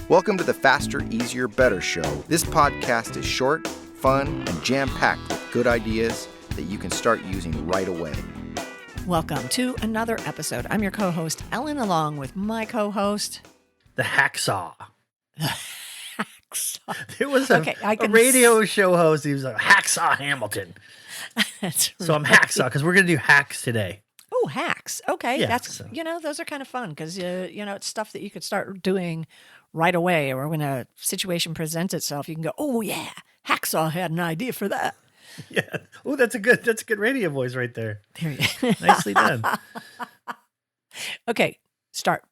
Welcome to the Faster, Easier, Better show. This podcast is short, fun, and jam-packed with good ideas that you can start using right away. Welcome to another episode. I'm your co-host, Ellen, along with my co-host... The Hacksaw. Hacksaw. There was a radio show host. He was like, Hacksaw Hamilton. That's so I'm Hacksaw because we're going to do hacks today. Oh, hacks. Okay. Yeah, That's, those are kind of fun because, it's stuff that you could start doing right away, or when a situation presents itself, you can go, oh yeah, Hacksaw had an idea for that. Yeah. Oh, that's a good radio voice right there. There you go. Nicely done. Okay, start.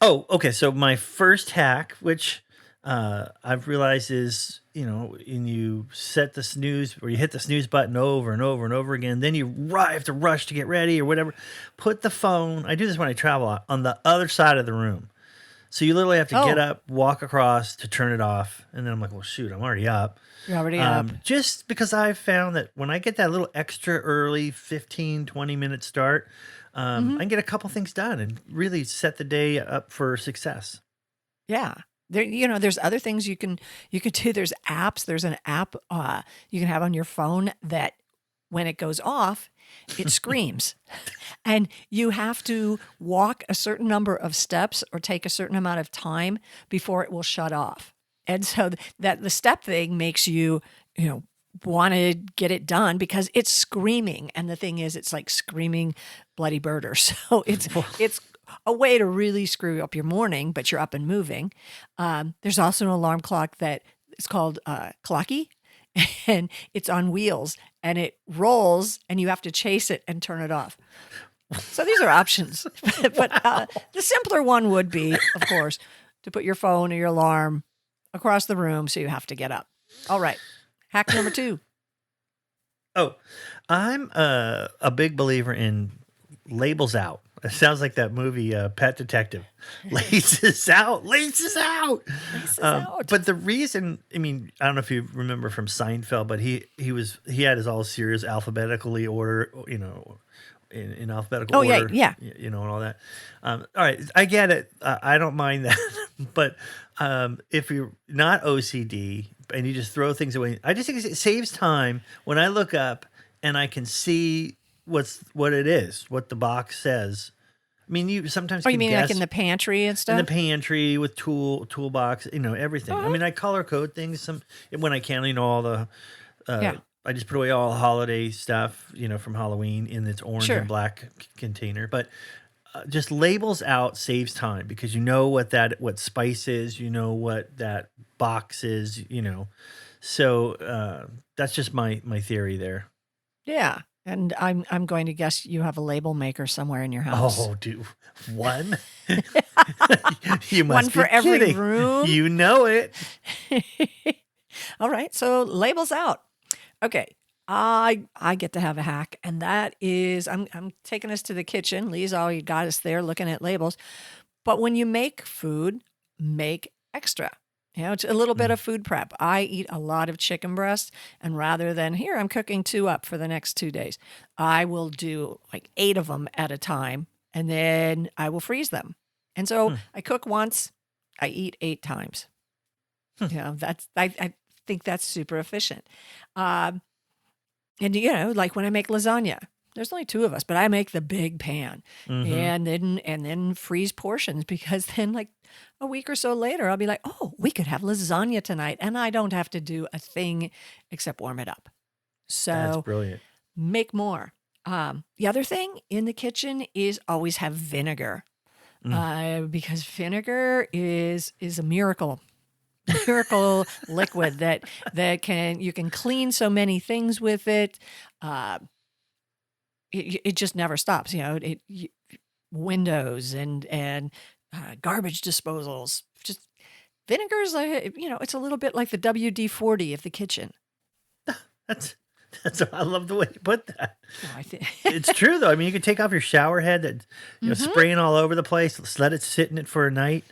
Oh, okay. So my first hack, which I've realized is, when you set the snooze or you hit the snooze button over and over and over again, then you have to rush to get ready or whatever. Put the phone, I do this when I travel, on the other side of the room. So you literally have to get up, walk across to turn it off. And then I'm like, well, shoot, I'm already up. You're already up. Just because I've found that when I get that little extra early 15, 20-minute start, I can get a couple things done and really set the day up for success. Yeah. There's other things you can do. There's apps. There's an app you can have on your phone that when it goes off, it screams. And you have to walk a certain number of steps or take a certain amount of time before it will shut off. And so that the step thing makes you, want to get it done because it's screaming. And the thing is, it's like screaming bloody murder. So it's a way to really screw up your morning, but you're up and moving. There's also an alarm clock that is called Clocky, and it's on wheels, and it rolls, and you have to chase it and turn it off. So these are options. But the simpler one would be, of course, to put your phone or your alarm across the room so you have to get up. All right. Hack number 2. Oh, I'm a big believer in labels out. It sounds like that movie, Pet Detective. Laces out. But the reason, I don't know if you remember from Seinfeld, but he had his all series alphabetically order, in alphabetical order. Oh, yeah. And all that. All right, I get it. I don't mind that. But if you're not OCD and you just throw things away, I just think it saves time when I look up and I can see what it is, what the box says. You sometimes can you mean guess, like in the pantry and stuff? in the pantry with toolbox, everything. Uh-huh. I color code things when I can. All the I just put away all the holiday stuff, from Halloween in its orange and black container. But just labels out saves time because what spice is, what that box is, So that's just my theory there. Yeah. And I'm going to guess you have a label maker somewhere in your house. Oh, dude, one? You must one for be every kidding. room. You know it. All right, so labels out. Okay, I get to have a hack, and that is I'm taking us to the kitchen. Lee's already got us there looking at labels. But when you make food, make extra. It's a little bit of food prep. I eat a lot of chicken breast, and rather than, here, I'm cooking 2 up for the next 2 days, I will do like 8 of them at a time, and then I will freeze them. And so I cook once, I eat 8 times. I think that's super efficient. And, like when I make lasagna, there's only 2 of us, but I make the big pan and then freeze portions because then like a week or so later, I'll be like, oh, we could have lasagna tonight. And I don't have to do a thing except warm it up. So that's brilliant. Make more. The other thing in the kitchen is always have vinegar because vinegar is a miracle liquid that you can clean so many things with it. It just never stops, windows and garbage disposals. Just vinegar's it's a little bit like the WD-40 of the kitchen. That's I love the way you put that. Oh, It's true though. You can take off your shower head that spraying all over the place. Just let it sit in it for a night.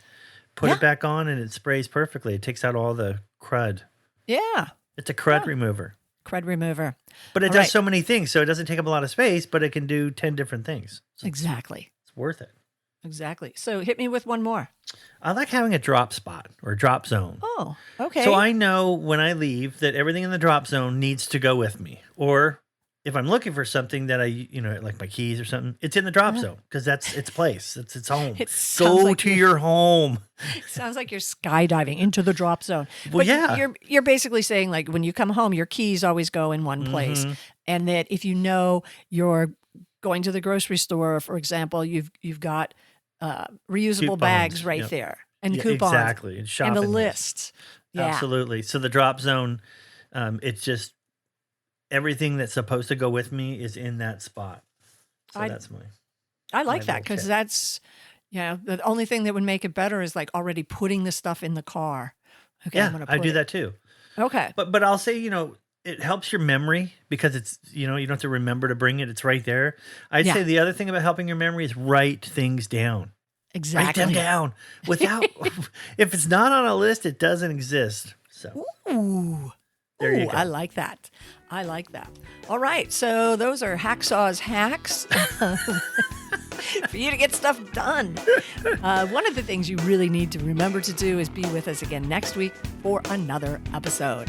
Put it back on, and it sprays perfectly. It takes out all the crud. Yeah, it's a crud remover. Crud remover. But it does so many things, so it doesn't take up a lot of space, but it can do 10 different things. So exactly. It's worth it. Exactly. So hit me with one more. I like having a drop spot or drop zone. Oh, okay. So I know when I leave that everything in the drop zone needs to go with me. Or if I'm looking for something that like my keys or something, it's in the drop zone because that's its place. It's its home. Go to your home. Sounds like you're skydiving into the drop zone. Well, but yeah. You're basically saying like when you come home, your keys always go in one place, and that if you know you're going to the grocery store, for example, you've got reusable Coupons, bags right yep. there, and coupons, exactly, and shopping and a list. Yeah. Absolutely. So the drop zone, it's just everything that's supposed to go with me is in that spot. So that's I like that little because tip. that's the only thing that would make it better is like already putting the stuff in the car. Okay, I'm Yeah, gonna I put do it- that too. Okay, But I'll say, it helps your memory because it's, you don't have to remember to bring it. It's right there. I'd say the other thing about helping your memory is write things down. exactly. Write them down. Without, if it's not on a list, it doesn't exist. So Ooh. there you Ooh, go. I like that. I like that. All right. So those are Hacksaw's hacks for you to get stuff done. One of the things you really need to remember to do is be with us again next week for another episode.